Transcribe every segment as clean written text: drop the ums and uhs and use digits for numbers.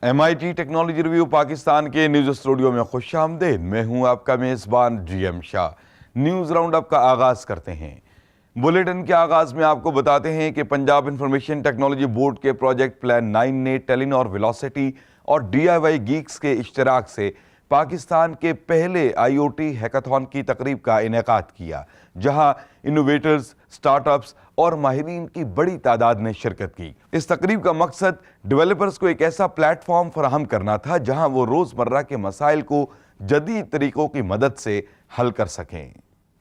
MIT technology review Pakistan کے news studio میں خوش آمدید۔ میں ہوں آپ کا میزبان GM شاہ۔ نیوز راؤنڈ اپ کا آغاز کرتے ہیں۔ بلیٹن کے آغاز میں آپ کو بتاتے ہیں کہ پنجاب انفارمیشن ٹیکنالوجی بورڈ کے پروجیکٹ پلان 9 نے ٹیلینور ویلوسٹی اور DIY گیکس کے اشتراک سے پاکستان کے پہلے IoT ہیکاتھون کی تقریب کا انعقاد کیا، جہاں انوویٹرز، سٹارٹ اپس اور ماہرین کی بڑی تعداد نے شرکت کی۔ اس تقریب کا مقصد ڈیولپرز کو ایک ایسا پلیٹ فارم فراہم کرنا تھا جہاں وہ روزمرہ کے مسائل کو جدید طریقوں کی مدد سے حل کر سکیں۔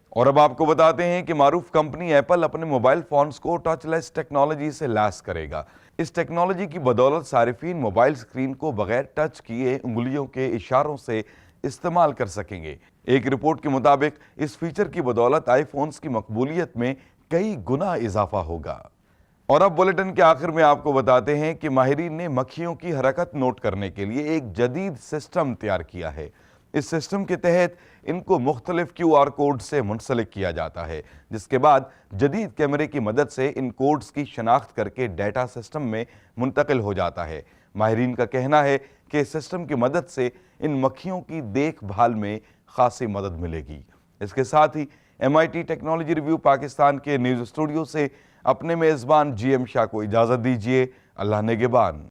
اور اب آپ کو بتاتے ہیں کہ معروف کمپنی ایپل اپنے موبائل فونز کو ٹچ لیس ٹیکنالوجی سے لیس کرے گا۔ اس ٹیکنالوجی کی بدولت صارفین موبائل سکرین کو بغیر ٹچ کیے انگلیوں کے اشاروں سے استعمال کر سکیں گے۔ ایک رپورٹ کے مطابق اس فیچر کی بدولت آئی فونز کی مقبولیت میں کئی گنا اضافہ ہوگا۔ اور اب بلیٹن کے آخر میں آپ کو بتاتے ہیں کہ ماہرین نے مکھیوں کی حرکت نوٹ کرنے کے لیے ایک جدید سسٹم تیار کیا ہے۔ اس سسٹم کے تحت ان کو مختلف QR کوڈ سے منسلک کیا جاتا ہے، جس کے بعد جدید کیمرے کی مدد سے ان کوڈز کی شناخت کر کے ڈیٹا سسٹم میں منتقل ہو جاتا ہے۔ ماہرین کا کہنا ہے کہ اس سسٹم کی مدد سے ان مکھیوں کی دیکھ بھال میں خاصی مدد ملے گی۔ اس کے ساتھ ہی MIT ٹیکنالوجی ریویو پاکستان کے نیوز اسٹوڈیو سے اپنے میزبان GM شاہ کو اجازت دیجیے۔ اللہ نگہبان۔